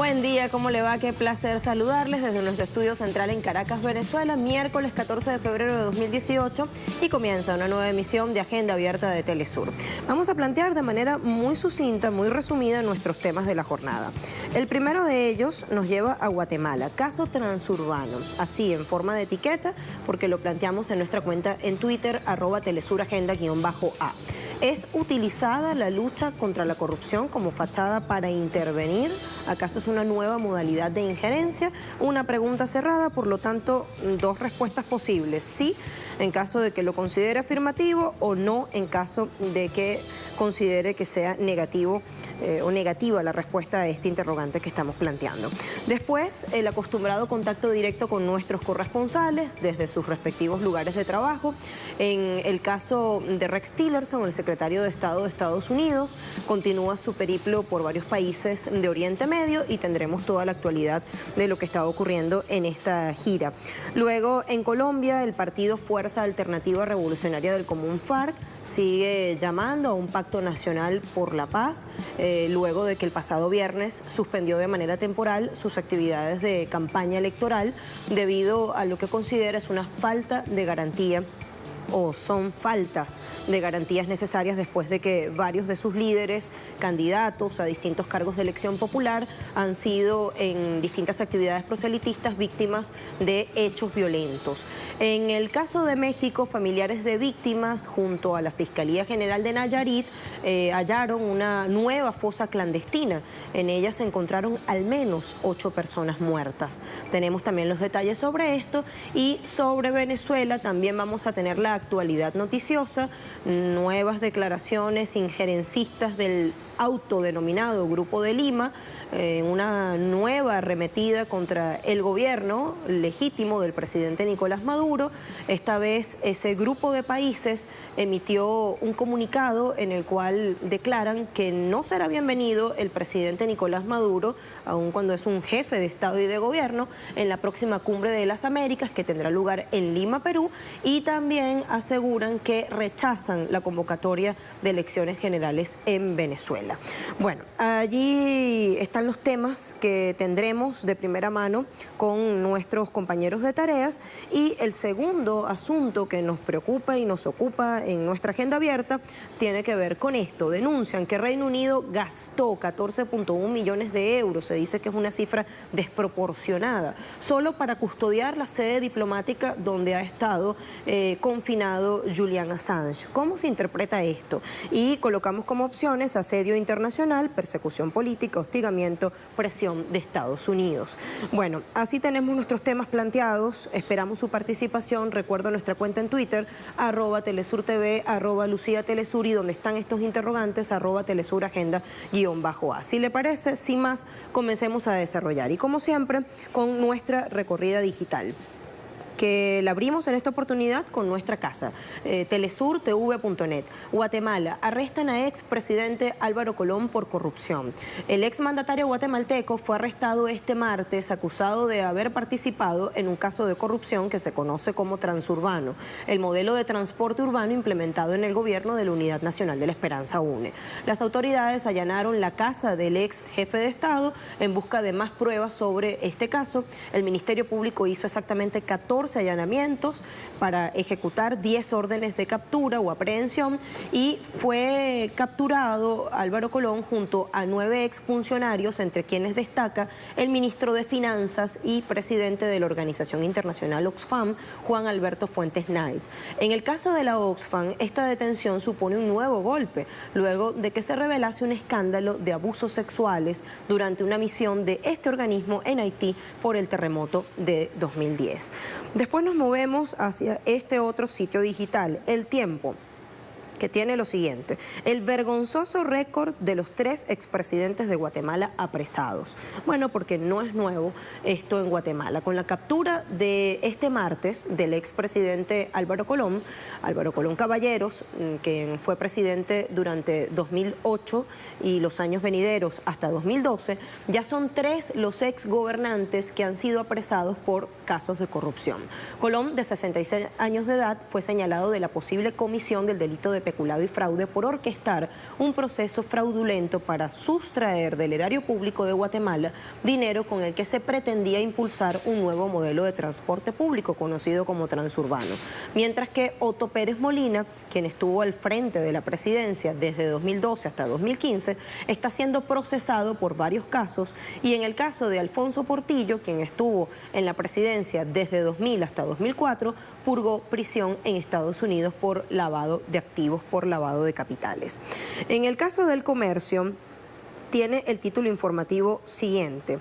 Buen día, ¿cómo le va? Qué placer saludarles desde nuestro estudio central en Caracas, Venezuela, miércoles 14 de febrero de 2018 y comienza una nueva emisión de Agenda Abierta de Telesur. Vamos a plantear de manera muy sucinta, muy resumida nuestros temas de la jornada. El primero de ellos nos lleva a Guatemala, caso transurbano, así en forma de etiqueta, porque lo planteamos en nuestra cuenta en Twitter, @telesuragenda_A. ¿Es utilizada la lucha contra la corrupción como fachada para intervenir? ¿Acaso es una nueva modalidad de injerencia? Una pregunta cerrada, por lo tanto, dos respuestas posibles. Sí, en caso de que lo considere afirmativo, o no en caso de que considere que sea negativo o negativa la respuesta a este interrogante que estamos planteando. Después, el acostumbrado contacto directo con nuestros corresponsales desde sus respectivos lugares de trabajo. En el caso de Rex Tillerson, el secretario de Estado de Estados Unidos, continúa su periplo por varios países de Oriente Medio y tendremos toda la actualidad de lo que está ocurriendo en esta gira. Luego, en Colombia, el partido Fuerza Alternativa Revolucionaria del Común, FARC, sigue llamando a un pacto nacional por la paz, luego de que el pasado viernes suspendió de manera temporal sus actividades de campaña electoral debido a lo que considera es una falta de garantía, o son faltas de garantías necesarias después de que varios de sus líderes, candidatos a distintos cargos de elección popular, han sido en distintas actividades proselitistas víctimas de hechos violentos. En el caso de México, familiares de víctimas junto a la Fiscalía General de Nayarit hallaron una nueva fosa clandestina. En ella se encontraron al menos 8 personas muertas. Tenemos también los detalles sobre esto, y sobre Venezuela también vamos a tener la actualidad noticiosa, nuevas declaraciones injerencistas del autodenominado Grupo de Lima, una nueva arremetida contra el gobierno legítimo del presidente Nicolás Maduro. Esta vez ese grupo de países emitió un comunicado en el cual declaran que no será bienvenido el presidente Nicolás Maduro, aun cuando es un jefe de Estado y de gobierno, en la próxima Cumbre de las Américas que tendrá lugar en Lima, Perú, y también aseguran que rechazan la convocatoria de elecciones generales en Venezuela. Bueno, allí están los temas que tendremos de primera mano con nuestros compañeros de tareas, y el segundo asunto que nos preocupa y nos ocupa en nuestra agenda abierta tiene que ver con esto. Denuncian que Reino Unido gastó 14.1 millones de euros, se dice que es una cifra desproporcionada, solo para custodiar la sede diplomática donde ha estado confinado Julian Assange. ¿Cómo se interpreta esto? Y colocamos como opciones asedio internacional, persecución política, hostigamiento, presión de Estados Unidos. Bueno, así tenemos nuestros temas planteados. Esperamos su participación. Recuerdo nuestra cuenta en Twitter, @telesurtv, @luciatelesur, y donde están estos interrogantes, @telesuragenda_A. Si le parece, sin más, comencemos a desarrollar. Y como siempre, con nuestra recorrida digital, que la abrimos en esta oportunidad con nuestra casa, telesurtv.net. Guatemala: arrestan a expresidente Álvaro Colón por corrupción. El exmandatario guatemalteco fue arrestado este martes acusado de haber participado en un caso de corrupción que se conoce como Transurbano, el modelo de transporte urbano implementado en el gobierno de la Unidad Nacional de la Esperanza UNE. Las autoridades allanaron la casa del ex jefe de Estado en busca de más pruebas sobre este caso. El Ministerio Público hizo exactamente 14 allanamientos para ejecutar 10 órdenes de captura o aprehensión, y fue capturado Álvaro Colón junto a 9 exfuncionarios, entre quienes destaca el ministro de Finanzas y presidente de la organización internacional Oxfam, Juan Alberto Fuentes Knight. En el caso de la Oxfam, esta detención supone un nuevo golpe, luego de que se revelase un escándalo de abusos sexuales durante una misión de este organismo en Haití por el terremoto de 2010. Después nos movemos hacia este otro sitio digital, El Tiempo, que tiene lo siguiente: el vergonzoso récord de los 3 expresidentes de Guatemala apresados. Bueno, porque no es nuevo esto en Guatemala. Con la captura de este martes del expresidente Álvaro Colón Caballeros, que fue presidente durante 2008 y los años venideros hasta 2012, ya son 3 los exgobernantes que han sido apresados por casos de corrupción. Colón, de 66 años de edad, fue señalado de la posible comisión del delito de peculado y fraude por orquestar un proceso fraudulento para sustraer del erario público de Guatemala dinero con el que se pretendía impulsar un nuevo modelo de transporte público conocido como transurbano. Mientras que Otto Pérez Molina, quien estuvo al frente de la presidencia desde 2012 hasta 2015, está siendo procesado por varios casos, y en el caso de Alfonso Portillo, quien estuvo en la presidencia desde 2000 hasta 2004, purgó prisión en Estados Unidos por lavado de activos, por lavado de capitales. En el caso del comercio, tiene el título informativo siguiente: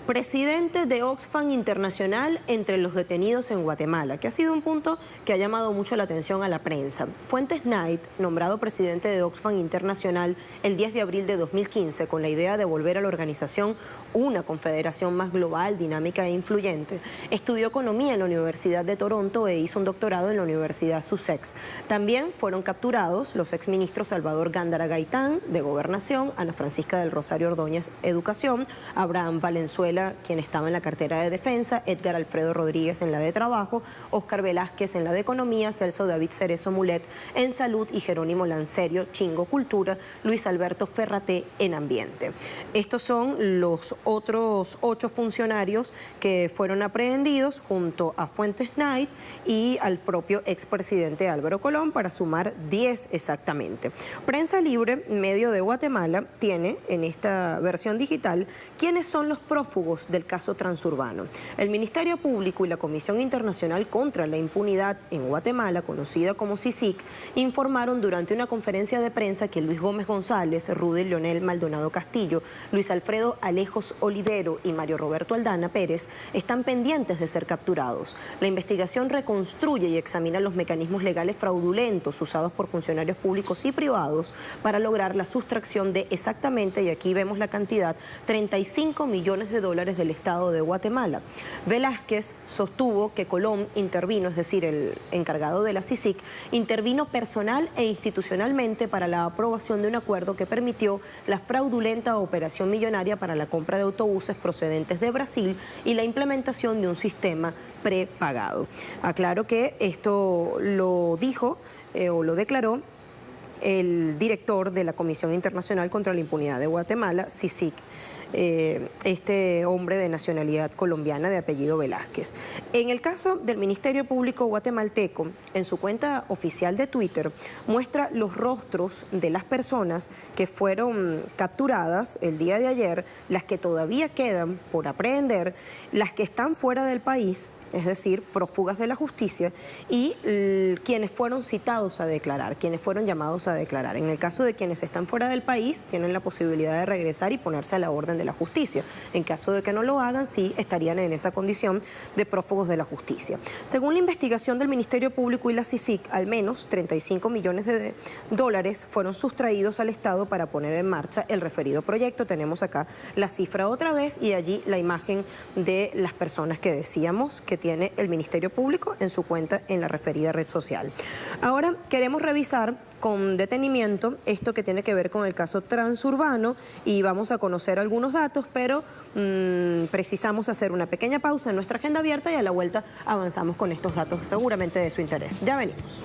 presidente de Oxfam Internacional entre los detenidos en Guatemala, que ha sido un punto que ha llamado mucho la atención a la prensa. Fuentes Knight, nombrado presidente de Oxfam Internacional el 10 de abril de 2015, con la idea de volver a la organización una confederación más global, dinámica e influyente, estudió economía en la Universidad de Toronto e hizo un doctorado en la Universidad Sussex. También fueron capturados los exministros Salvador Gándara Gaitán, de Gobernación, Ana Francisca del Rosario Ordóñez, Educación, Abraham Valenzuela, quien estaba en la cartera de Defensa, Edgar Alfredo Rodríguez en la de Trabajo, Óscar Velázquez en la de Economía, Celso David Cerezo Mulet en Salud y Jerónimo Lancerio Chingo Cultura, Luis Alberto Ferraté en Ambiente. Estos son los otros 8 funcionarios que fueron aprehendidos junto a Fuentes Knight y al propio expresidente Álvaro Colón, para sumar 10 exactamente. Prensa Libre, medio de Guatemala, tiene en esta versión digital quiénes son los prófugos del caso transurbano. El Ministerio Público y la Comisión Internacional contra la Impunidad en Guatemala, conocida como CICIG, informaron durante una conferencia de prensa que Luis Gómez González, Rudy Leonel Maldonado Castillo, Luis Alfredo Alejos Olivero y Mario Roberto Aldana Pérez están pendientes de ser capturados. La investigación reconstruye y examina los mecanismos legales fraudulentos usados por funcionarios públicos y privados para lograr la sustracción de exactamente, y aquí vemos la cantidad, 35 millones de dólares del Estado de Guatemala. Velázquez sostuvo que Colón intervino, es decir, el encargado de la CICIG, intervino personal e institucionalmente para la aprobación de un acuerdo que permitió la fraudulenta operación millonaria para la compra de autobuses procedentes de Brasil y la implementación de un sistema prepagado. Aclaro que esto lo dijo o lo declaró el director de la Comisión Internacional contra la Impunidad de Guatemala, CICIG, este hombre de nacionalidad colombiana de apellido Velázquez. En el caso del Ministerio Público guatemalteco, en su cuenta oficial de Twitter, muestra los rostros de las personas que fueron capturadas el día de ayer, las que todavía quedan por aprehender, las que están fuera del país, es decir, prófugas de la justicia, y quienes fueron citados a declarar, quienes fueron llamados a declarar. En el caso de quienes están fuera del país, tienen la posibilidad de regresar y ponerse a la orden de la justicia. En caso de que no lo hagan, sí estarían en esa condición de prófugos de la justicia. Según la investigación del Ministerio Público y la CICIG, al menos 35 millones de dólares fueron sustraídos al Estado para poner en marcha el referido proyecto. Tenemos acá la cifra otra vez y allí la imagen de las personas que decíamos que tiene el Ministerio Público en su cuenta en la referida red social. Ahora queremos revisar con detenimiento esto que tiene que ver con el caso transurbano y vamos a conocer algunos datos, pero precisamos hacer una pequeña pausa en nuestra agenda abierta y a la vuelta avanzamos con estos datos seguramente de su interés. Ya venimos.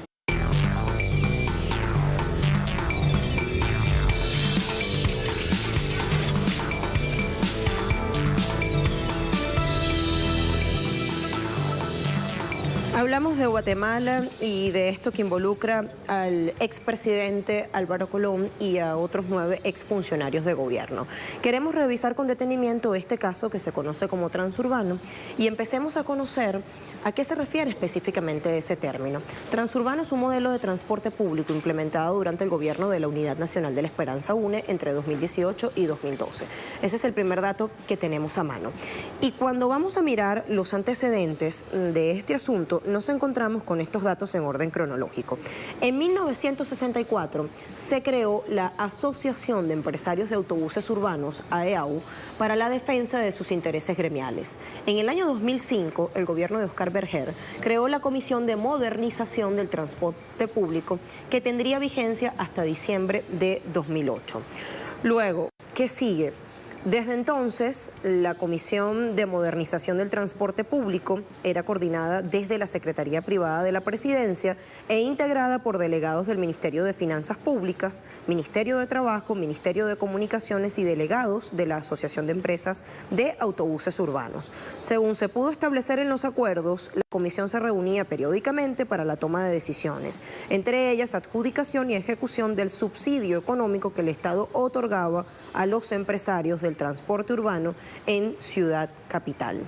Hablamos de Guatemala y de esto que involucra al expresidente Álvaro Colón y a otros 9 exfuncionarios de gobierno. Queremos revisar con detenimiento este caso que se conoce como transurbano y empecemos a conocer a qué se refiere específicamente ese término. Transurbano es un modelo de transporte público implementado durante el gobierno de la Unidad Nacional de la Esperanza UNE entre 2018 y 2012. Ese es el primer dato que tenemos a mano. Y cuando vamos a mirar los antecedentes de este asunto, nos encontramos con estos datos en orden cronológico. En 1964 se creó la Asociación de Empresarios de Autobuses Urbanos, AEAU, para la defensa de sus intereses gremiales. En el año 2005, el gobierno de Óscar Berger creó la Comisión de Modernización del Transporte Público, que tendría vigencia hasta diciembre de 2008. Luego, ¿qué sigue? Desde entonces, la Comisión de Modernización del Transporte Público era coordinada desde la Secretaría Privada de la Presidencia e integrada por delegados del Ministerio de Finanzas Públicas, Ministerio de Trabajo, Ministerio de Comunicaciones y delegados de la Asociación de Empresas de Autobuses Urbanos. Según se pudo establecer en los acuerdos, la comisión se reunía periódicamente para la toma de decisiones, entre ellas adjudicación y ejecución del subsidio económico que el Estado otorgaba a los empresarios del transporte urbano en Ciudad Capital.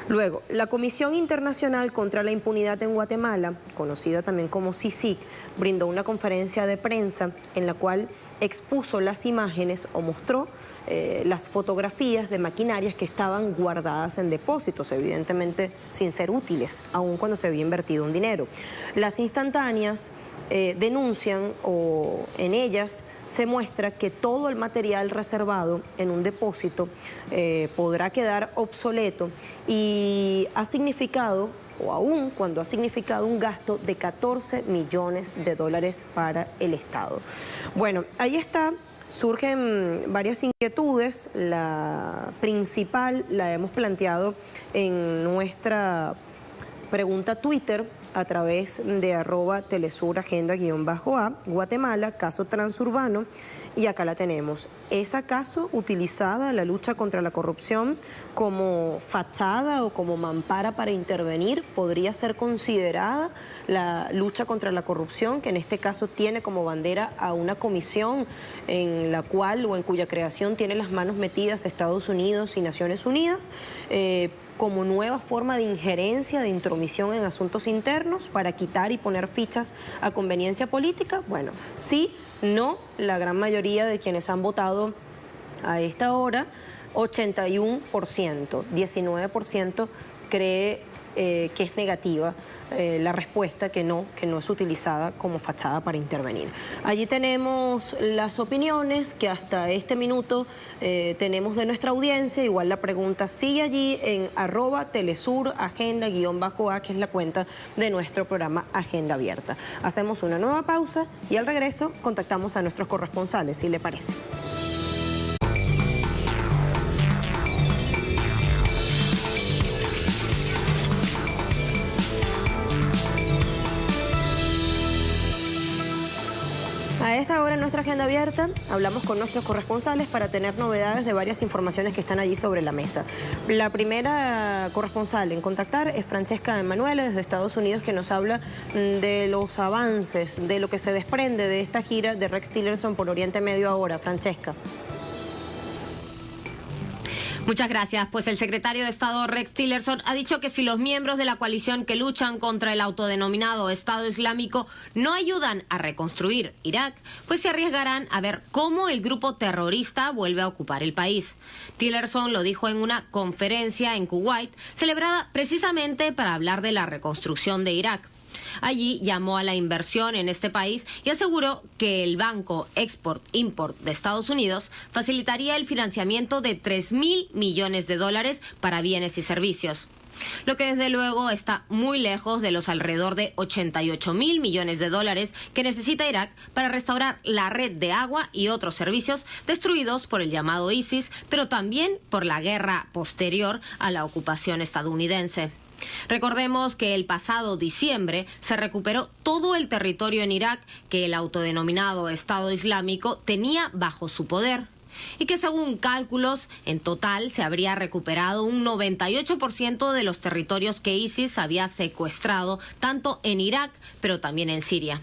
Luego, la Comisión Internacional contra la Impunidad en Guatemala, conocida también como CICIG, brindó una conferencia de prensa en la cual expuso las imágenes o mostró las fotografías de maquinarias que estaban guardadas en depósitos, evidentemente sin ser útiles, aun cuando se había invertido un dinero. Las instantáneas denuncian, o en ellas se muestra que todo el material reservado en un depósito podrá quedar obsoleto y ha significado, o aún cuando ha significado, un gasto de 14 millones de dólares para el Estado. Bueno, ahí está. Surgen varias inquietudes. La principal la hemos planteado en nuestra pregunta Twitter a través de @telesuragenda_A, Guatemala, caso transurbano, y acá la tenemos. ¿Es acaso utilizada la lucha contra la corrupción como fachada o como mampara para intervenir? ¿Podría ser considerada la lucha contra la corrupción, que en este caso tiene como bandera a una comisión en la cual o en cuya creación tiene las manos metidas Estados Unidos y Naciones Unidas, como nueva forma de injerencia, de intromisión en asuntos internos para quitar y poner fichas a conveniencia política? Bueno, sí, no, la gran mayoría de quienes han votado a esta hora, 81%, 19% cree que es negativa la respuesta, que no es utilizada como fachada para intervenir. Allí tenemos las opiniones que hasta este minuto tenemos de nuestra audiencia. Igual la pregunta sigue allí en @telesuragenda_A, que es la cuenta de nuestro programa Agenda Abierta. Hacemos una nueva pausa y al regreso contactamos a nuestros corresponsales, si le parece. A esta hora en nuestra Agenda Abierta hablamos con nuestros corresponsales para tener novedades de varias informaciones que están allí sobre la mesa. La primera corresponsal en contactar es Francesca Emanuele desde Estados Unidos, que nos habla de los avances, de lo que se desprende de esta gira de Rex Tillerson por Oriente Medio ahora. Francesca. Muchas gracias. Pues el secretario de Estado Rex Tillerson ha dicho que si los miembros de la coalición que luchan contra el autodenominado Estado Islámico no ayudan a reconstruir Irak, pues se arriesgarán a ver cómo el grupo terrorista vuelve a ocupar el país. Tillerson lo dijo en una conferencia en Kuwait, celebrada precisamente para hablar de la reconstrucción de Irak. Allí llamó a la inversión en este país y aseguró que el Banco Export-Import de Estados Unidos facilitaría el financiamiento de 3.000 millones de dólares para bienes y servicios, lo que desde luego está muy lejos de los alrededor de 88.000 millones de dólares que necesita Irak para restaurar la red de agua y otros servicios destruidos por el llamado ISIS, pero también por la guerra posterior a la ocupación estadounidense. Recordemos que el pasado diciembre se recuperó todo el territorio en Irak que el autodenominado Estado Islámico tenía bajo su poder, y que según cálculos en total se habría recuperado un 98% de los territorios que ISIS había secuestrado tanto en Irak pero también en Siria.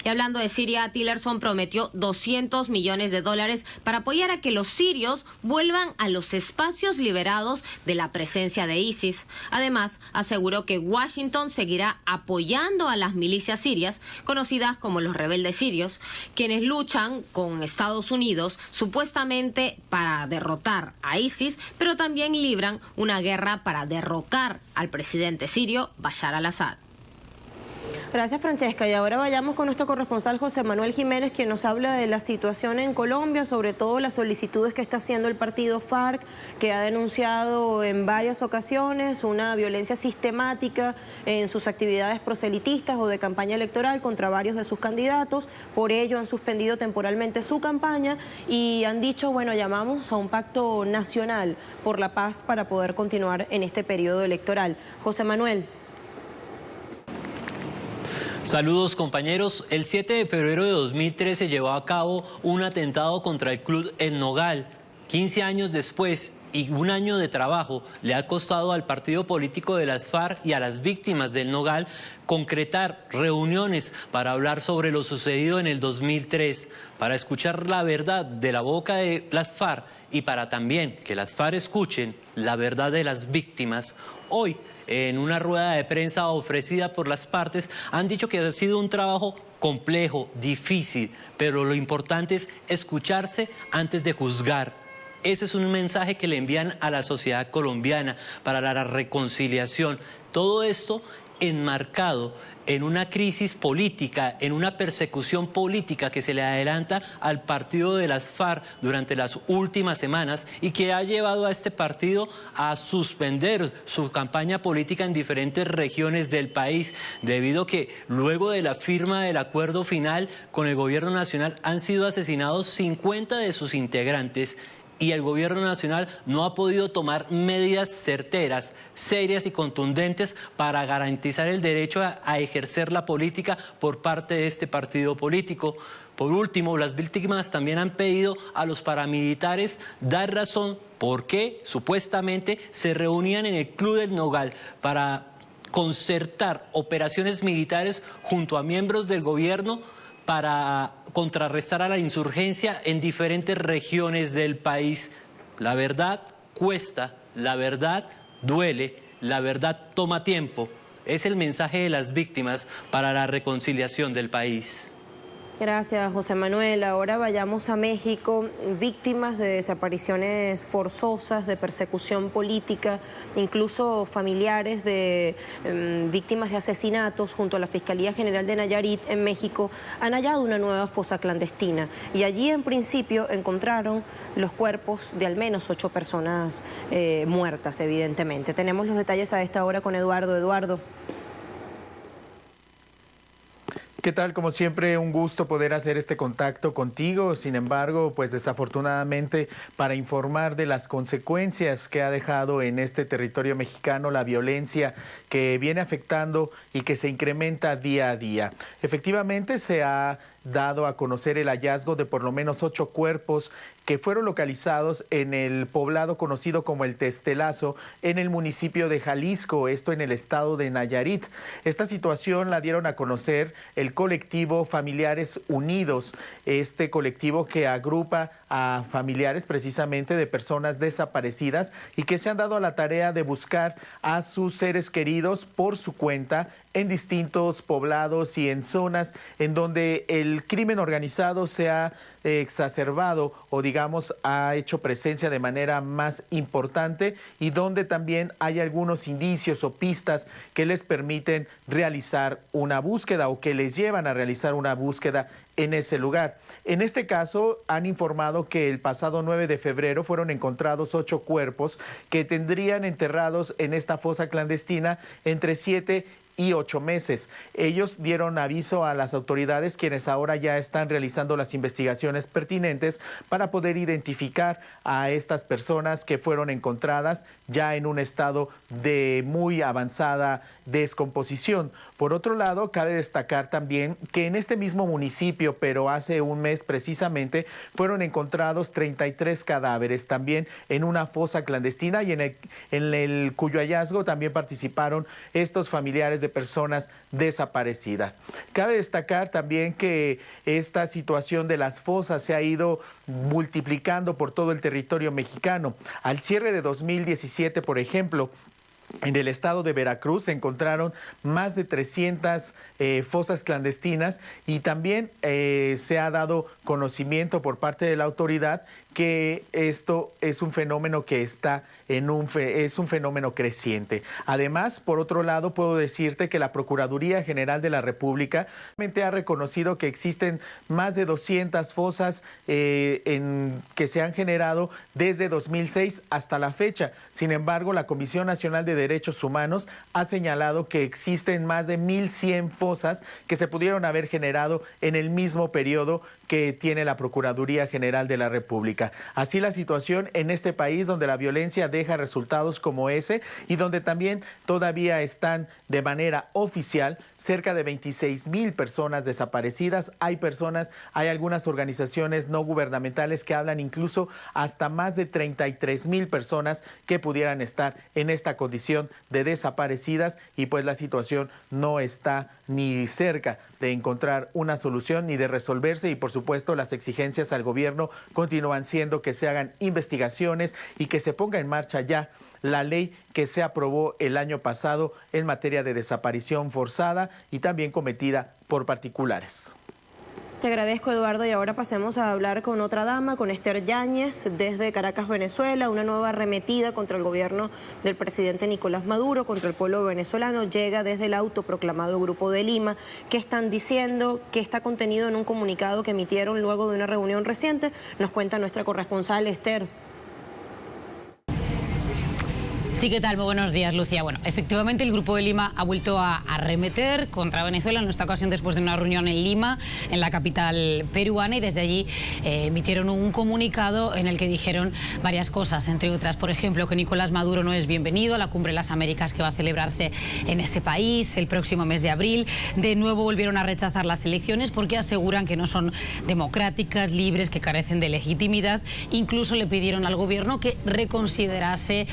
Y hablando de Siria, Tillerson prometió 200 millones de dólares para apoyar a que los sirios vuelvan a los espacios liberados de la presencia de ISIS. Además, aseguró que Washington seguirá apoyando a las milicias sirias, conocidas como los rebeldes sirios, quienes luchan con Estados Unidos supuestamente para derrotar a ISIS, pero también libran una guerra para derrocar al presidente sirio Bashar al-Assad. Gracias, Francesca. Y ahora vayamos con nuestro corresponsal José Manuel Jiménez, quien nos habla de la situación en Colombia, sobre todo las solicitudes que está haciendo el partido FARC, que ha denunciado en varias ocasiones una violencia sistemática en sus actividades proselitistas o de campaña electoral contra varios de sus candidatos. Por ello han suspendido temporalmente su campaña y han dicho, bueno, llamamos a un pacto nacional por la paz para poder continuar en este periodo electoral. José Manuel. Saludos, compañeros. El 7 de febrero de 2013 llevó a cabo un atentado contra el Club El Nogal. 15 años después y un año de trabajo le ha costado al partido político de las FARC y a las víctimas del Nogal concretar reuniones para hablar sobre lo sucedido en el 2003, para escuchar la verdad de la boca de las FARC y para también que las FARC escuchen la verdad de las víctimas. Hoy, en una rueda de prensa ofrecida por las partes, han dicho que ha sido un trabajo complejo, difícil, pero lo importante es escucharse antes de juzgar. Ese es un mensaje que le envían a la sociedad colombiana para la reconciliación. Todo esto enmarcado en una crisis política, en una persecución política que se le adelanta al partido de las FARC durante las últimas semanas y que ha llevado a este partido a suspender su campaña política en diferentes regiones del país, debido a que luego de la firma del acuerdo final con el gobierno nacional han sido asesinados 50 de sus integrantes. Y el gobierno nacional no ha podido tomar medidas certeras, serias y contundentes para garantizar el derecho a ejercer la política por parte de este partido político. Por último, las víctimas también han pedido a los paramilitares dar razón por qué supuestamente se reunían en el Club del Nogal para concertar operaciones militares junto a miembros del gobierno para contrarrestar a la insurgencia en diferentes regiones del país. La verdad cuesta, la verdad duele, la verdad toma tiempo. Es el mensaje de las víctimas para la reconciliación del país. Gracias, José Manuel. Ahora vayamos a México. Víctimas de desapariciones forzosas, de persecución política, incluso familiares de víctimas de asesinatos junto a la Fiscalía General de Nayarit en México han hallado una nueva fosa clandestina y allí en principio encontraron los cuerpos de al menos 8 personas muertas, evidentemente. Tenemos los detalles a esta hora con Eduardo. Eduardo. ¿Qué tal? Como siempre, un gusto poder hacer este contacto contigo. Sin embargo, pues desafortunadamente, para informar de las consecuencias que ha dejado en este territorio mexicano la violencia que viene afectando y que se incrementa día a día. Efectivamente, se ha dado a conocer el hallazgo de por lo menos 8 cuerpos que fueron localizados en el poblado conocido como El Testelazo, en el municipio de Jalisco, esto en el estado de Nayarit. Esta situación la dieron a conocer el colectivo Familiares Unidos, este colectivo que agrupa a familiares precisamente de personas desaparecidas y que se han dado a la tarea de buscar a sus seres queridos por su cuenta en distintos poblados y en zonas en donde el crimen organizado se ha exacerbado o digamos ha hecho presencia de manera más importante y donde también hay algunos indicios o pistas que les permiten realizar una búsqueda o que les llevan a realizar una búsqueda en ese lugar. En este caso han informado que el pasado 9 de febrero fueron encontrados 8 cuerpos que tendrían enterrados en esta fosa clandestina entre 7 y 8 meses. Ellos dieron aviso a las autoridades, quienes ahora ya están realizando las investigaciones pertinentes para poder identificar a estas personas que fueron encontradas ya en un estado de muy avanzada descomposición. Por otro lado, cabe destacar también que en este mismo municipio, pero hace un mes precisamente, fueron encontrados 33 cadáveres también en una fosa clandestina y en el cuyo hallazgo también participaron estos familiares de personas desaparecidas. Cabe destacar también que esta situación de las fosas se ha ido multiplicando por todo el territorio mexicano. Al cierre de 2017, por ejemplo, en el estado de Veracruz se encontraron más de 300 fosas clandestinas y también se ha dado conocimiento por parte de la autoridad que esto es un fenómeno que está es un fenómeno creciente. Además, por otro lado, puedo decirte que la Procuraduría General de la República ha reconocido que existen más de 200 fosas que se han generado desde 2006 hasta la fecha. Sin embargo, la Comisión Nacional de Derechos Humanos ha señalado que existen más de 1.100 fosas que se pudieron haber generado en el mismo periodo que tiene la Procuraduría General de la República. Así la situación en este país, donde la violencia deja resultados como ese y donde también todavía están de manera oficial cerca de 26,000 personas desaparecidas. Hay algunas organizaciones no gubernamentales que hablan incluso hasta más de 33,000 personas que pudieran estar en esta condición de desaparecidas, y pues la situación no está ni cerca de encontrar una solución ni de resolverse, y por supuesto las exigencias al gobierno continúan siendo que se hagan investigaciones y que se ponga en marcha ya la ley que se aprobó el año pasado en materia de desaparición forzada y también cometida por particulares. Te agradezco, Eduardo, y ahora pasemos a hablar con otra dama, con Esther Yáñez, desde Caracas, Venezuela. Una nueva arremetida contra el gobierno del presidente Nicolás Maduro, contra el pueblo venezolano, llega desde el autoproclamado Grupo de Lima. ¿Qué están diciendo? ¿Qué está contenido en un comunicado que emitieron luego de una reunión reciente? Nos cuenta nuestra corresponsal, Esther. Sí, ¿qué tal? Muy buenos días, Lucía. Bueno, efectivamente el Grupo de Lima ha vuelto a arremeter contra Venezuela, en esta ocasión después de una reunión en Lima, en la capital peruana, y desde allí emitieron un comunicado en el que dijeron varias cosas, entre otras, por ejemplo, que Nicolás Maduro no es bienvenido a la Cumbre de las Américas que va a celebrarse en ese país el próximo mes de abril. De nuevo volvieron a rechazar las elecciones porque aseguran que no son democráticas, libres, que carecen de legitimidad. Incluso le pidieron al gobierno que reconsiderase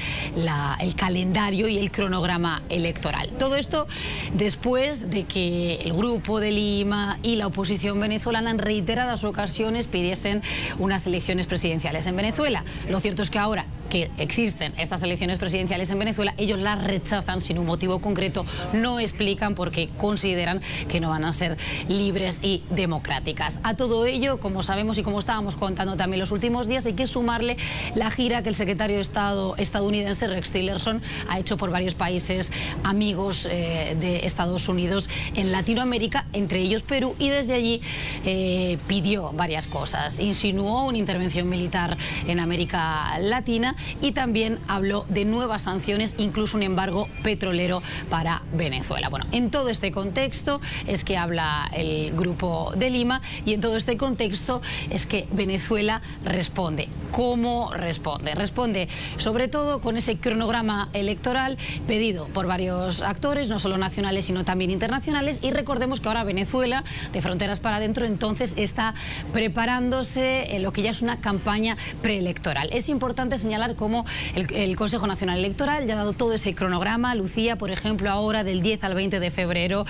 el calendario y el cronograma electoral. Todo esto después de que el Grupo de Lima y la oposición venezolana en reiteradas ocasiones pidiesen unas elecciones presidenciales en Venezuela. Lo cierto es que ahora que existen estas elecciones presidenciales en Venezuela, ellos las rechazan sin un motivo concreto, no explican por qué consideran que no van a ser libres y democráticas. A todo ello, como sabemos y como estábamos contando también los últimos días, hay que sumarle la gira que el secretario de Estado estadounidense Rex Tillerson ha hecho por varios países amigos de Estados Unidos en Latinoamérica, entre ellos Perú, y desde allí pidió varias cosas. Insinuó una intervención militar en América Latina y también habló de nuevas sanciones, incluso un embargo petrolero para Venezuela. Bueno, en todo este contexto es que habla el Grupo de Lima, y en todo este contexto es que Venezuela responde. ¿Cómo responde? Responde sobre todo con ese cronograma electoral pedido por varios actores, no solo nacionales sino también internacionales, y recordemos que ahora Venezuela, de fronteras para adentro, entonces está preparándose en lo que ya es una campaña preelectoral. Es importante señalar cómo el Consejo Nacional Electoral ya ha dado todo ese cronograma. Lucía, por ejemplo, ahora del 10 al 20 de febrero,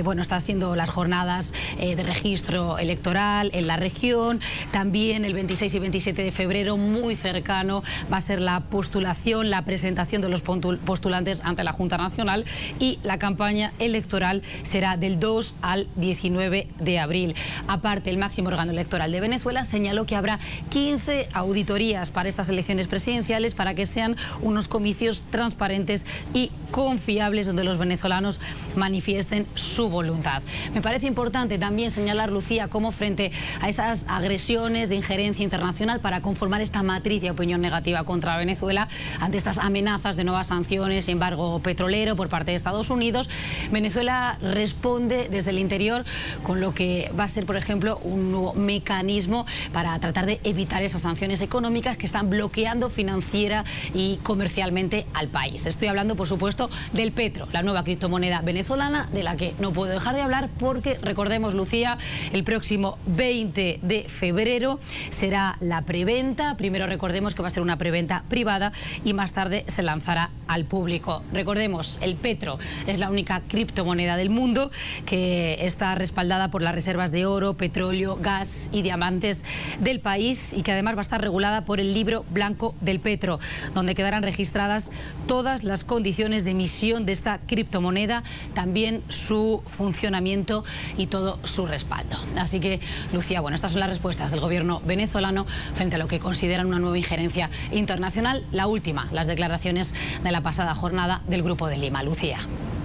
bueno, está siendo las jornadas de registro electoral en la región. También el 26 y 27 de febrero, muy cercano, va a ser la postulación, la presentación de los postulantes ante la Junta Nacional, y la campaña electoral será del 2 al 19 de abril. Aparte, el máximo órgano electoral de Venezuela señaló que habrá 15 auditorías para estas elecciones presidenciales para que sean unos comicios transparentes y confiables donde los venezolanos manifiesten su voluntad. Me parece importante también señalar, Lucía, cómo frente a esas agresiones de injerencia internacional para conformar esta matriz de opinión negativa contra Venezuela, ante estas amenazas de nuevas sanciones y embargo petrolero por parte de Estados Unidos, Venezuela responde desde el interior con lo que va a ser, por ejemplo, un nuevo mecanismo para tratar de evitar esas sanciones económicas que están bloqueando financiera y comercialmente al país. Estoy hablando, por supuesto, del petro, la nueva criptomoneda venezolana, de la que no puedo dejar de hablar porque, recordemos, Lucía, el próximo 20 de febrero será la preventa. Primero recordemos que va a ser una preventa privada y más tarde se lanzará al público. Recordemos, el petro es la única criptomoneda del mundo que está respaldada por las reservas de oro, petróleo, gas y diamantes del país, y que además va a estar regulada por el Libro Blanco del del Petro, donde quedarán registradas todas las condiciones de emisión de esta criptomoneda, también su funcionamiento y todo su respaldo. Así que, Lucía, bueno, estas son las respuestas del gobierno venezolano frente a lo que consideran una nueva injerencia internacional. La última, las declaraciones de la pasada jornada del Grupo de Lima. Lucía.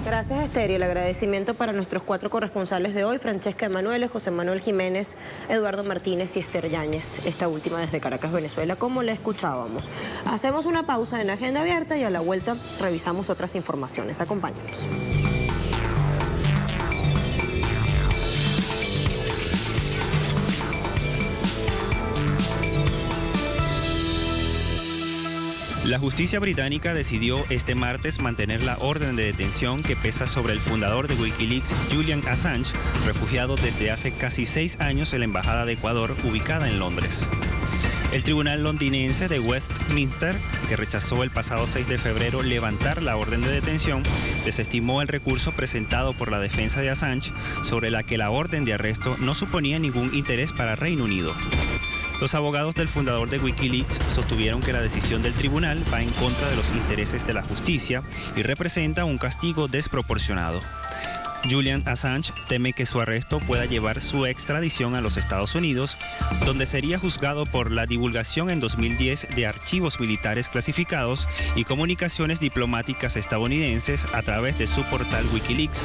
Gracias, Esther, y el agradecimiento para nuestros 4 corresponsales de hoy, Francesca Emanuele, José Manuel Jiménez, Eduardo Martínez y Esther Yáñez, esta última desde Caracas, Venezuela, como le escuchábamos. Hacemos una pausa en Agenda Abierta y a la vuelta revisamos otras informaciones. Acompáñenos. La justicia británica decidió este martes mantener la orden de detención que pesa sobre el fundador de Wikileaks, Julian Assange, refugiado desde hace casi 6 años en la Embajada de Ecuador, ubicada en Londres. El tribunal londinense de Westminster, que rechazó el pasado 6 de febrero levantar la orden de detención, desestimó el recurso presentado por la defensa de Assange, sobre la que la orden de arresto no suponía ningún interés para Reino Unido. Los abogados del fundador de Wikileaks sostuvieron que la decisión del tribunal va en contra de los intereses de la justicia y representa un castigo desproporcionado. Julian Assange teme que su arresto pueda llevar su extradición a los Estados Unidos, donde sería juzgado por la divulgación en 2010 de archivos militares clasificados y comunicaciones diplomáticas estadounidenses a través de su portal Wikileaks.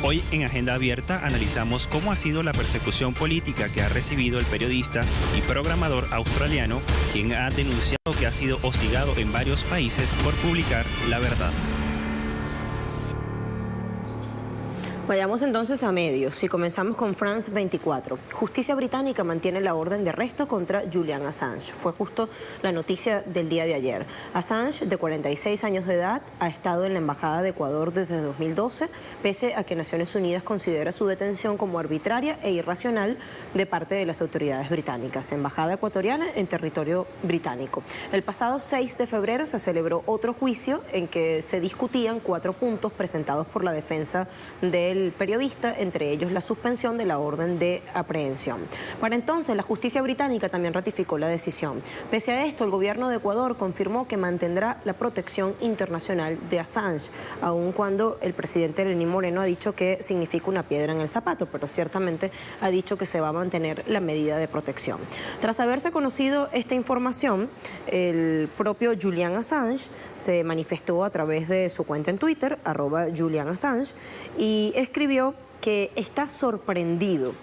Hoy en Agenda Abierta analizamos cómo ha sido la persecución política que ha recibido el periodista y programador australiano, quien ha denunciado que ha sido hostigado en varios países por publicar la verdad. Vayamos entonces a medios y comenzamos con France 24. Justicia británica mantiene la orden de arresto contra Julian Assange. Fue justo la noticia del día de ayer. Assange, de 46 años de edad, ha estado en la Embajada de Ecuador desde 2012, pese a que Naciones Unidas considera su detención como arbitraria e irracional de parte de las autoridades británicas. Embajada ecuatoriana en territorio británico. El pasado 6 de febrero se celebró otro juicio en que se discutían 4 puntos presentados por la defensa del periodista, entre ellos la suspensión de la orden de aprehensión. Para entonces, la justicia británica también ratificó la decisión. Pese a esto, el gobierno de Ecuador confirmó que mantendrá la protección internacional de Assange, aun cuando el presidente Lenín Moreno ha dicho que significa una piedra en el zapato, pero ciertamente ha dicho que se va a mantener la medida de protección. Tras haberse conocido esta información, el propio Julian Assange se manifestó a través de su cuenta en Twitter, @JulianAssange, y escribió que está sorprendido.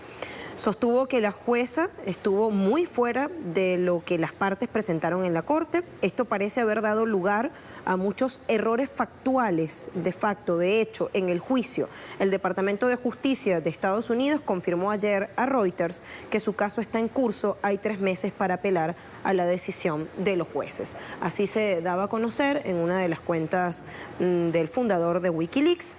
Sostuvo que la jueza estuvo muy fuera de lo que las partes presentaron en la corte. Esto parece haber dado lugar a muchos errores factuales de facto. De hecho, en el juicio, el Departamento de Justicia de Estados Unidos confirmó ayer a Reuters que su caso está en curso. Hay 3 meses para apelar a la decisión de los jueces. Así se daba a conocer en una de las cuentas del fundador de Wikileaks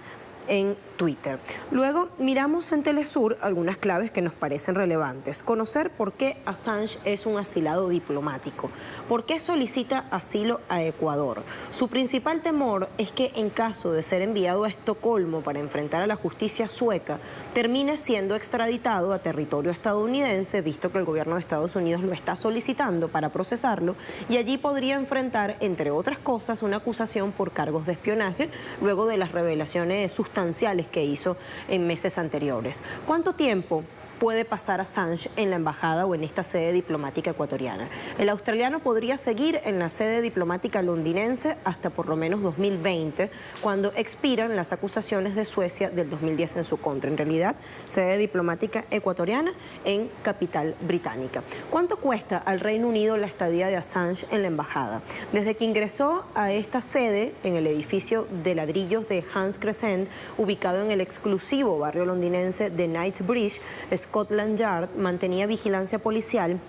en Twitter. Luego miramos en Telesur algunas claves que nos parecen relevantes. Conocer por qué Assange es un asilado diplomático. ¿Por qué solicita asilo a Ecuador? Su principal temor es que en caso de ser enviado a Estocolmo para enfrentar a la justicia sueca, termine siendo extraditado a territorio estadounidense, visto que el gobierno de Estados Unidos lo está solicitando para procesarlo, y allí podría enfrentar, entre otras cosas, una acusación por cargos de espionaje, luego de las revelaciones sustanciales que hizo en meses anteriores. ¿Cuánto tiempo puede pasar Assange en la embajada o en esta sede diplomática ecuatoriana? El australiano podría seguir en la sede diplomática londinense hasta por lo menos 2020, cuando expiran las acusaciones de Suecia del 2010 en su contra. En realidad, sede diplomática ecuatoriana en capital británica. ¿Cuánto cuesta al Reino Unido la estadía de Assange en la embajada? Desde que ingresó a esta sede en el edificio de ladrillos de Hans Crescent, ubicado en el exclusivo barrio londinense de Knightsbridge, Scotland Yard mantenía vigilancia policial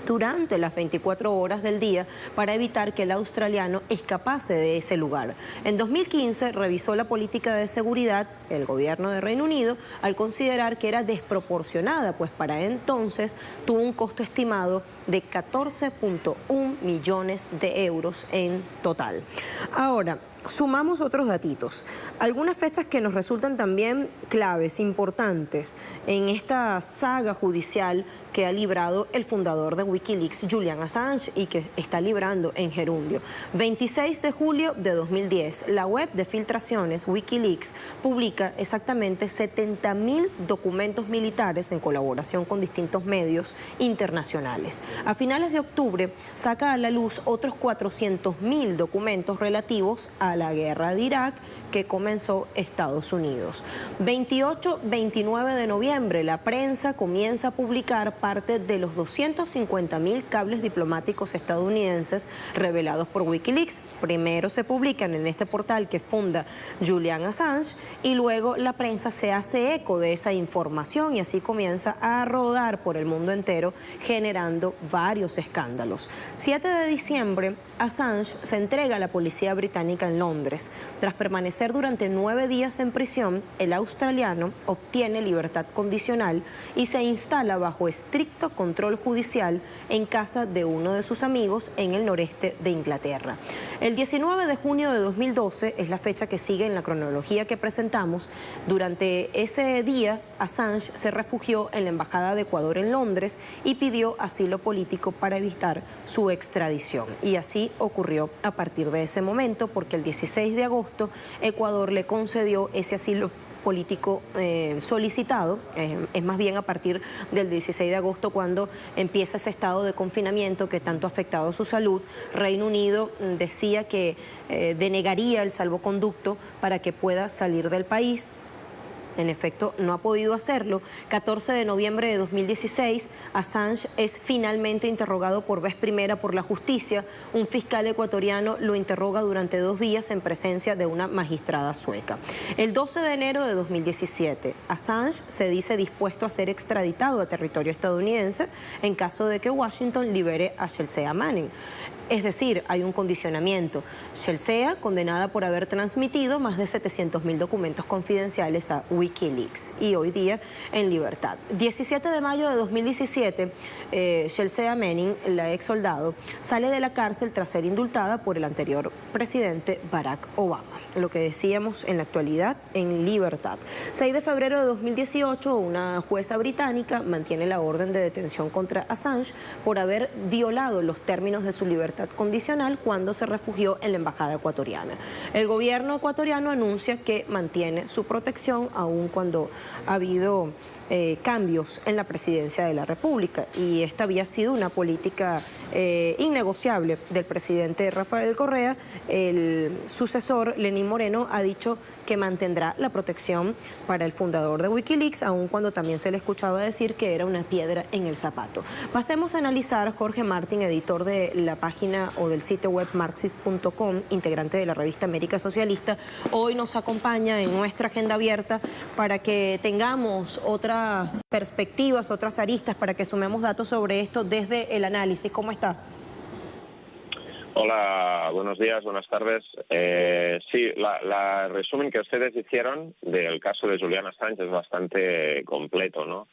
durante las 24 horas del día para evitar que el australiano escapase de ese lugar. En 2015 revisó la política de seguridad el gobierno de Reino Unido al considerar que era desproporcionada, pues para entonces tuvo un costo estimado de 14.1 millones de euros en total. Ahora, sumamos otros datitos, algunas fechas que nos resultan también claves, importantes en esta saga judicial que ha librado el fundador de Wikileaks, Julian Assange, y que está librando en gerundio. 26 de julio de 2010, la web de filtraciones Wikileaks publica exactamente 70.000 documentos militares en colaboración con distintos medios internacionales. A finales de octubre saca a la luz otros 400.000 documentos relativos a la guerra de Irak que comenzó Estados Unidos. 28-29 de noviembre, la prensa comienza a publicar parte de los 250.000 cables diplomáticos estadounidenses revelados por Wikileaks. Primero se publican en este portal que funda Julian Assange y luego la prensa se hace eco de esa información y así comienza a rodar por el mundo entero, generando varios escándalos. 7 de diciembre, Assange se entrega a la policía británica en Londres. Tras permanecer durante 9 días en prisión, el australiano obtiene libertad condicional y se instala bajo estricto control judicial en casa de uno de sus amigos en el noreste de Inglaterra. El 19 de junio de 2012 es la fecha que sigue en la cronología que presentamos. Durante ese día, Assange se refugió en la Embajada de Ecuador en Londres y pidió asilo político para evitar su extradición. Y así ocurrió a partir de ese momento, porque el 16 de agosto Ecuador le concedió ese asilo político solicitado. Es más bien a partir del 16 de agosto cuando empieza ese estado de confinamiento que tanto ha afectado su salud. Reino Unido decía que denegaría el salvoconducto para que pueda salir del país. En efecto, no ha podido hacerlo. 14 de noviembre de 2016, Assange es finalmente interrogado por vez primera por la justicia. Un fiscal ecuatoriano lo interroga durante 2 días en presencia de una magistrada sueca. El 12 de enero de 2017, Assange se dice dispuesto a ser extraditado a territorio estadounidense en caso de que Washington libere a Chelsea Manning. Es decir, hay un condicionamiento. Chelsea, condenada por haber transmitido más de 700.000 documentos confidenciales a Wikileaks y hoy día en libertad. 17 de mayo de 2017, Chelsea Manning, la ex soldado, sale de la cárcel tras ser indultada por el anterior presidente Barack Obama. Lo que decíamos en la actualidad, en libertad. 6 de febrero de 2018, una jueza británica mantiene la orden de detención contra Assange por haber violado los términos de su libertad condicional cuando se refugió en la embajada ecuatoriana. El gobierno ecuatoriano anuncia que mantiene su protección aun cuando ha habido cambios en la presidencia de la República, y esta había sido una política innegociable del presidente Rafael Correa. El sucesor, Lenín Moreno, ha dicho que mantendrá la protección para el fundador de Wikileaks, aun cuando también se le escuchaba decir que era una piedra en el zapato. Pasemos a analizar. Jorge Martín, editor de la página o del sitio web Marxist.com, integrante de la revista América Socialista, hoy nos acompaña en nuestra agenda abierta para que tengamos otras perspectivas, otras aristas, para que sumemos datos sobre esto desde el análisis. ¿Cómo está? Hola, buenos días, buenas tardes. Sí, la resumen que ustedes hicieron del caso de Julian Assange es bastante completo, ¿no?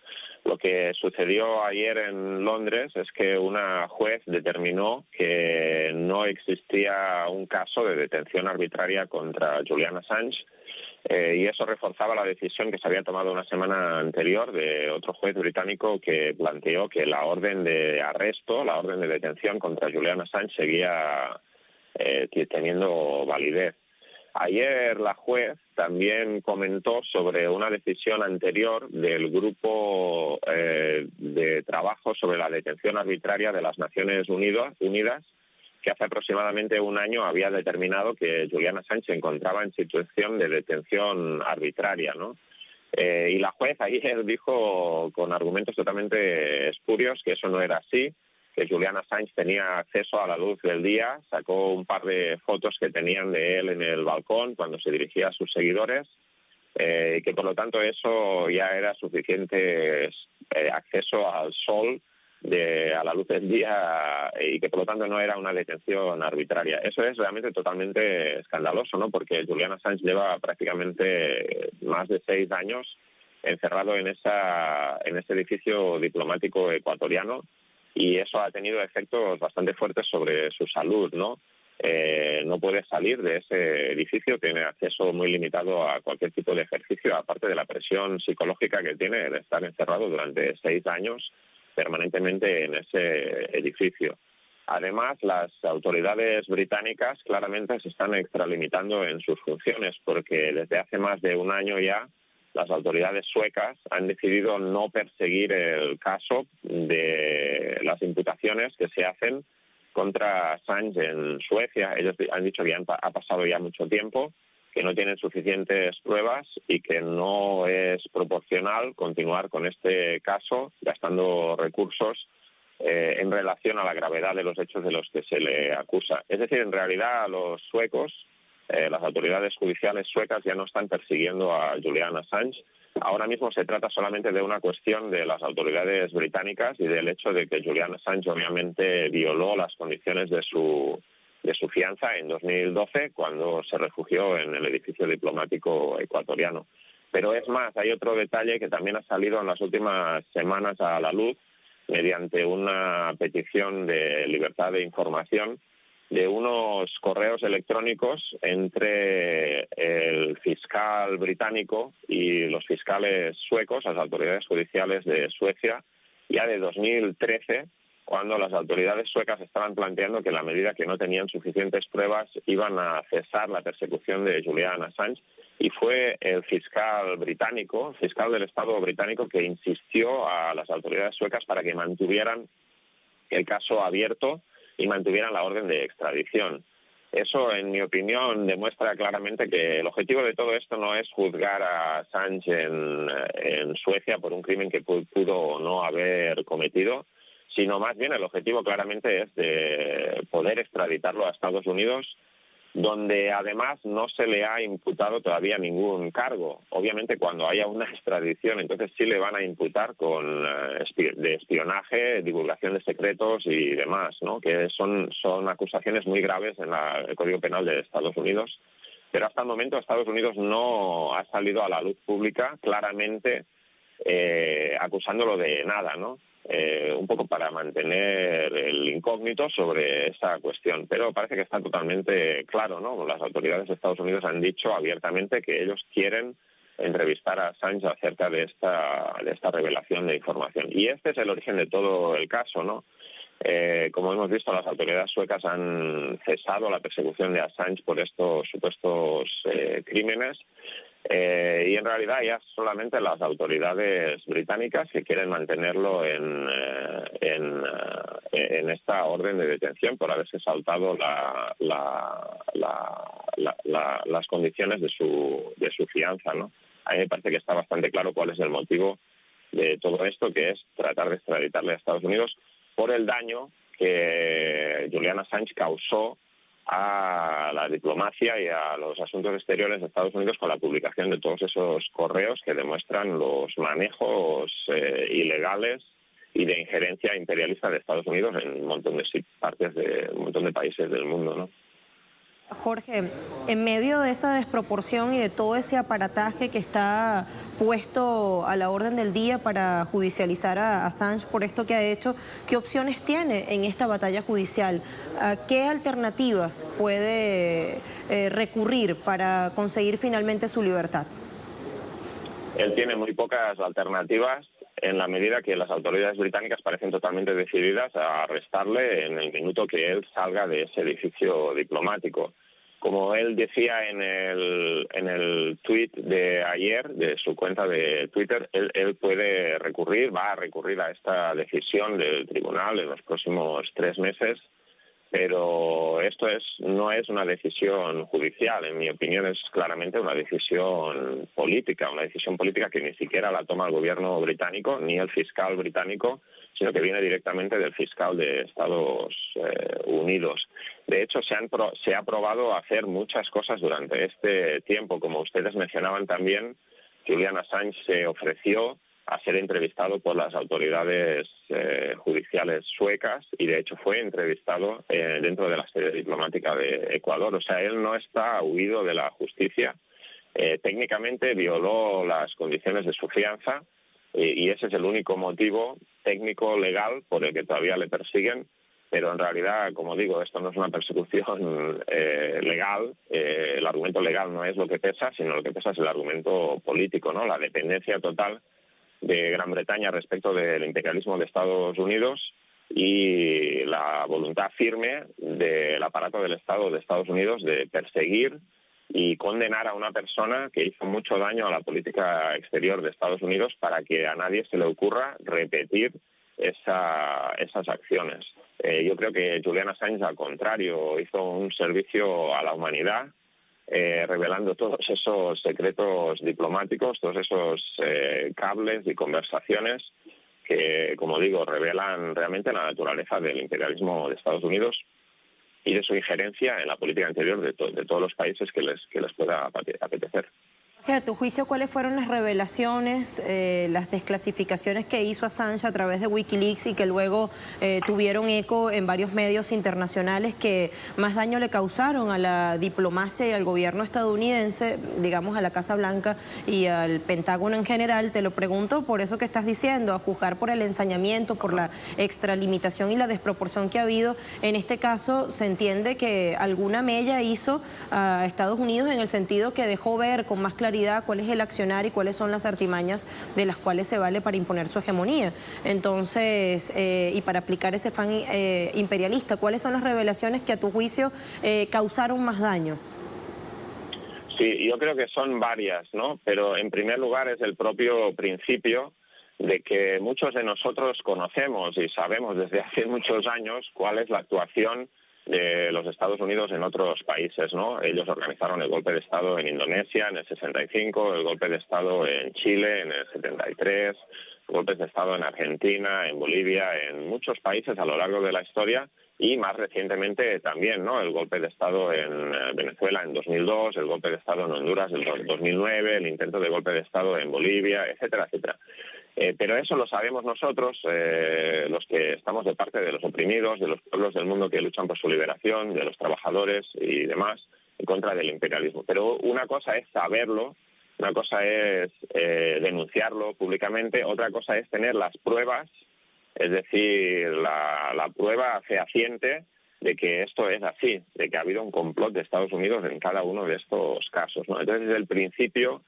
Lo que sucedió ayer en Londres es que una juez determinó que no existía un caso de detención arbitraria contra Julian Assange, y eso reforzaba la decisión que se había tomado una semana anterior de otro juez británico que planteó que la orden de arresto, la orden de detención contra Julian Assange seguía teniendo validez. Ayer la juez también comentó sobre una decisión anterior del grupo de trabajo sobre la detención arbitraria de las Naciones Unidas, que hace aproximadamente un año había determinado que Julian Assange se encontraba en situación de detención arbitraria, ¿no? Y la juez ayer dijo con argumentos totalmente espurios que eso no era así, que Julian Assange tenía acceso a la luz del día, sacó un par de fotos que tenían de él en el balcón cuando se dirigía a sus seguidores, que por lo tanto eso ya era suficiente acceso al sol, a la luz del día, y que por lo tanto no era una detención arbitraria. Eso es realmente totalmente escandaloso, ¿no? Porque Julian Assange lleva prácticamente más de 6 años encerrado en ese edificio diplomático ecuatoriano, y eso ha tenido efectos bastante fuertes sobre su salud, ¿no? no puede salir de ese edificio, tiene acceso muy limitado a cualquier tipo de ejercicio, aparte de la presión psicológica que tiene de estar encerrado durante 6 años permanentemente en ese edificio. Además, las autoridades británicas claramente se están extralimitando en sus funciones, porque desde hace más de un año ya las autoridades suecas han decidido no perseguir el caso de las imputaciones que se hacen contra Assange en Suecia. Ellos han dicho que ha pasado ya mucho tiempo, que no tienen suficientes pruebas y que no es proporcional continuar con este caso gastando recursos en relación a la gravedad de los hechos de los que se le acusa. Es decir, en realidad los suecos, las autoridades judiciales suecas ya no están persiguiendo a Julian Assange. Ahora mismo se trata solamente de una cuestión de las autoridades británicas y del hecho de que Julian Assange obviamente violó las condiciones de su fianza en 2012 cuando se refugió en el edificio diplomático ecuatoriano. Pero es más, hay otro detalle que también ha salido en las últimas semanas a la luz mediante una petición de libertad de información de unos correos electrónicos entre el fiscal británico y los fiscales suecos, las autoridades judiciales de Suecia, ya de 2013, cuando las autoridades suecas estaban planteando que en la medida que no tenían suficientes pruebas iban a cesar la persecución de Julian Assange, y fue el fiscal británico, el fiscal del Estado británico, que insistió a las autoridades suecas para que mantuvieran el caso abierto y mantuvieran la orden de extradición. Eso, en mi opinión, demuestra claramente que el objetivo de todo esto no es juzgar a Assange en Suecia por un crimen que pudo o no haber cometido, sino más bien el objetivo claramente es de poder extraditarlo a Estados Unidos, donde además no se le ha imputado todavía ningún cargo. Obviamente cuando haya una extradición, entonces sí le van a imputar de espionaje, divulgación de secretos y demás, ¿no? Que son acusaciones muy graves en el Código Penal de Estados Unidos. Pero hasta el momento Estados Unidos no ha salido a la luz pública claramente acusándolo de nada, ¿no? Un poco para mantener el incógnito sobre esa cuestión, pero parece que está totalmente claro, ¿no? Las autoridades de Estados Unidos han dicho abiertamente que ellos quieren entrevistar a Assange acerca de esta revelación de información. Y este es el origen de todo el caso, ¿no? Como hemos visto, las autoridades suecas han cesado la persecución de Assange por estos supuestos crímenes. Y en realidad ya solamente las autoridades británicas que quieren mantenerlo en esta orden de detención por haberse saltado las condiciones de su fianza, ¿no? A mí me parece que está bastante claro cuál es el motivo de todo esto, que es tratar de extraditarle a Estados Unidos por el daño que Julian Assange causó a la diplomacia y a los asuntos exteriores de Estados Unidos con la publicación de todos esos correos que demuestran los manejos ilegales y de injerencia imperialista de Estados Unidos en un montón de países del mundo, ¿no? Jorge, en medio de esa desproporción y de todo ese aparataje que está puesto a la orden del día para judicializar a Assange por esto que ha hecho, ¿qué opciones tiene en esta batalla judicial? ¿A qué alternativas puede recurrir para conseguir finalmente su libertad? Él tiene muy pocas alternativas en la medida que las autoridades británicas parecen totalmente decididas a arrestarle en el minuto que él salga de ese edificio diplomático. Como él decía en el tuit de ayer, de su cuenta de Twitter, él puede recurrir, va a recurrir a esta decisión del tribunal en los próximos 3 meses, pero esto no es una decisión judicial, en mi opinión es claramente una decisión política que ni siquiera la toma el gobierno británico ni el fiscal británico, sino que viene directamente del fiscal de Estados Unidos. De hecho, se ha probado hacer muchas cosas durante este tiempo. Como ustedes mencionaban también, Julian Assange se ofreció a ser entrevistado por las autoridades judiciales suecas y de hecho fue entrevistado dentro de la sede diplomática de Ecuador. O sea, él no está huido de la justicia. Técnicamente violó las condiciones de su fianza y ese es el único motivo técnico legal por el que todavía le persiguen. pero en realidad, como digo, esto no es una persecución legal. El argumento legal no es lo que pesa, sino lo que pesa es el argumento político, ¿no? La dependencia total de Gran Bretaña respecto del imperialismo de Estados Unidos y la voluntad firme del aparato del Estado de Estados Unidos de perseguir y condenar a una persona que hizo mucho daño a la política exterior de Estados Unidos para que a nadie se le ocurra repetir esas acciones. Yo creo que Julian Assange, al contrario, hizo un servicio a la humanidad, revelando todos esos secretos diplomáticos, todos esos cables y conversaciones que, como digo, revelan realmente la naturaleza del imperialismo de Estados Unidos y de su injerencia en la política interior de todos los países que les pueda apetecer. A tu juicio, ¿cuáles fueron las revelaciones, las desclasificaciones que hizo Assange a través de Wikileaks y que luego tuvieron eco en varios medios internacionales que más daño le causaron a la diplomacia y al gobierno estadounidense, digamos a la Casa Blanca y al Pentágono en general? Te lo pregunto por eso que estás diciendo, a juzgar por el ensañamiento, por la extralimitación y la desproporción que ha habido. En este caso se entiende que alguna mella hizo a Estados Unidos en el sentido que dejó ver con más claridad cuál es el accionar y cuáles son las artimañas de las cuales se vale para imponer su hegemonía. Entonces, y para aplicar ese afán imperialista, ¿cuáles son las revelaciones que a tu juicio causaron más daño? Sí, yo creo que son varias, ¿no? Pero en primer lugar es el propio principio de que muchos de nosotros conocemos y sabemos desde hace muchos años cuál es la actuación de los Estados Unidos en otros países, ¿no? Ellos organizaron el golpe de Estado en Indonesia en el 65, el golpe de Estado en Chile en el 73, golpes de Estado en Argentina, en Bolivia, en muchos países a lo largo de la historia y más recientemente también, ¿no? El golpe de Estado en Venezuela en 2002, el golpe de Estado en Honduras en 2009, el intento de golpe de Estado en Bolivia, etcétera, etcétera. Pero eso lo sabemos nosotros, los que estamos de parte de los oprimidos, de los pueblos del mundo que luchan por su liberación, de los trabajadores y demás, en contra del imperialismo. Pero una cosa es saberlo, una cosa es denunciarlo públicamente, otra cosa es tener las pruebas, es decir, la prueba fehaciente de que esto es así, de que ha habido un complot de Estados Unidos en cada uno de estos casos, ¿no? Entonces, desde el principio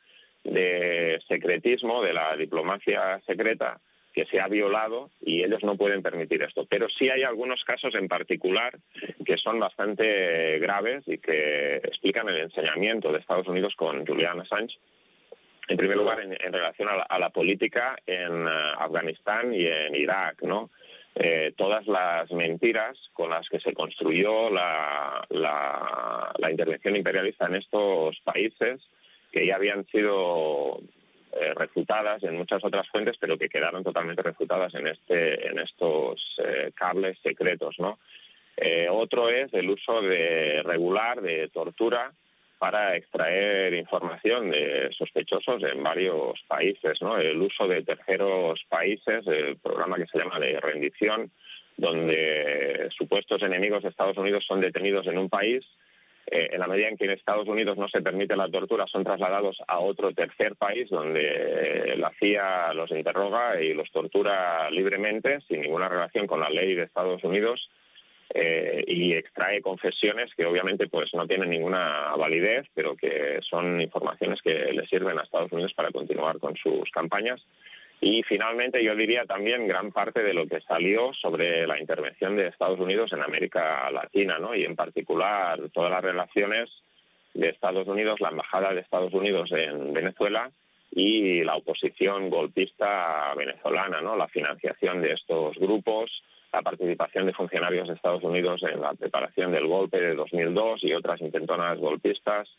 de secretismo, de la diplomacia secreta, que se ha violado y ellos no pueden permitir esto. Pero sí hay algunos casos en particular que son bastante graves y que explican el ensañamiento de Estados Unidos con Julian Assange. En primer lugar, en relación a la política en Afganistán y en Irak, ¿no? Todas las mentiras con las que se construyó la intervención imperialista en estos países, que ya habían sido refutadas en muchas otras fuentes, pero que quedaron totalmente refutadas en estos cables secretos, ¿no? Otro es el uso regular de tortura para extraer información de sospechosos en varios países, ¿no? El uso de terceros países, el programa que se llama de rendición, donde supuestos enemigos de Estados Unidos son detenidos en un país. En la medida en que en Estados Unidos no se permite la tortura, son trasladados a otro tercer país donde la CIA los interroga y los tortura libremente, sin ninguna relación con la ley de Estados Unidos, y extrae confesiones que obviamente pues no tienen ninguna validez, pero que son informaciones que le sirven a Estados Unidos para continuar con sus campañas. Y finalmente yo diría también gran parte de lo que salió sobre la intervención de Estados Unidos en América Latina, ¿no? Y en particular todas las relaciones de Estados Unidos, la embajada de Estados Unidos en Venezuela y la oposición golpista venezolana, ¿no? La financiación de estos grupos, la participación de funcionarios de Estados Unidos en la preparación del golpe de 2002 y otras intentonas golpistas.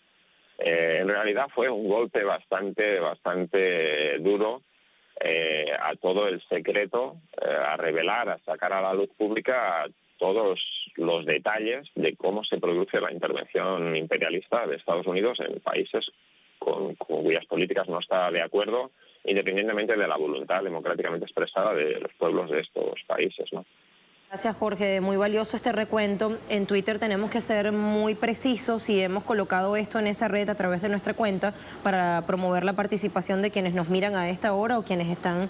En realidad fue un golpe bastante duro a todo el secreto, a revelar, a sacar a la luz pública todos los detalles de cómo se produce la intervención imperialista de Estados Unidos en países con cuyas políticas no está de acuerdo, independientemente de la voluntad democráticamente expresada de los pueblos de estos países, ¿no? Gracias, Jorge. Muy valioso este recuento. En Twitter tenemos que ser muy precisos y hemos colocado esto en esa red a través de nuestra cuenta para promover la participación de quienes nos miran a esta hora o quienes están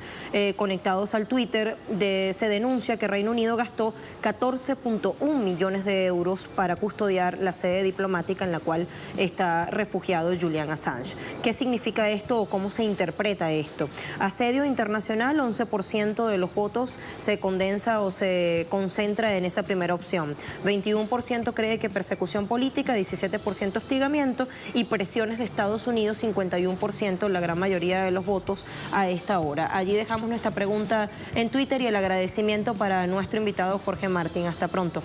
conectados al Twitter. Se denuncia que Reino Unido gastó 14.1 millones de euros para custodiar la sede diplomática en la cual está refugiado Julian Assange. ¿Qué significa esto o cómo se interpreta esto? Asedio internacional, 11% de los votos se condensa o se concentra en esa primera opción. 21% cree que persecución política, 17% hostigamiento y presiones de Estados Unidos, 51%, la gran mayoría de los votos a esta hora. Allí dejamos nuestra pregunta en Twitter y el agradecimiento para nuestro invitado Jorge Martín. Hasta pronto.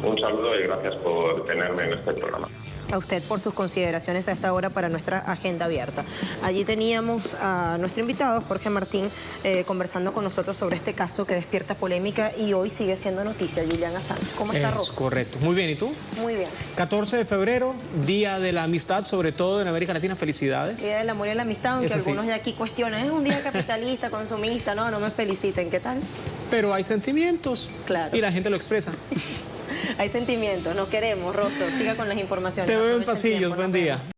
Un saludo y gracias por tenerme en este programa. A usted por sus consideraciones a esta hora para nuestra agenda abierta. Allí teníamos a nuestro invitado, Jorge Martín, conversando con nosotros sobre este caso que despierta polémica y hoy sigue siendo noticia, Julian Assange. ¿Cómo está, Rosa? Correcto. Muy bien, ¿y tú? Muy bien. 14 de febrero, Día de la Amistad, sobre todo en América Latina. Felicidades. Día del amor y la amistad, aunque Eso sí. algunos de aquí cuestionan, es un día capitalista, consumista, no me feliciten, ¿qué tal? Pero hay sentimientos. Claro. Y la gente lo expresa. Hay sentimientos, nos queremos, Rosso. Siga con las informaciones. Te veo en Aprovecha el pasillos, tiempo, buen nos día. vemos.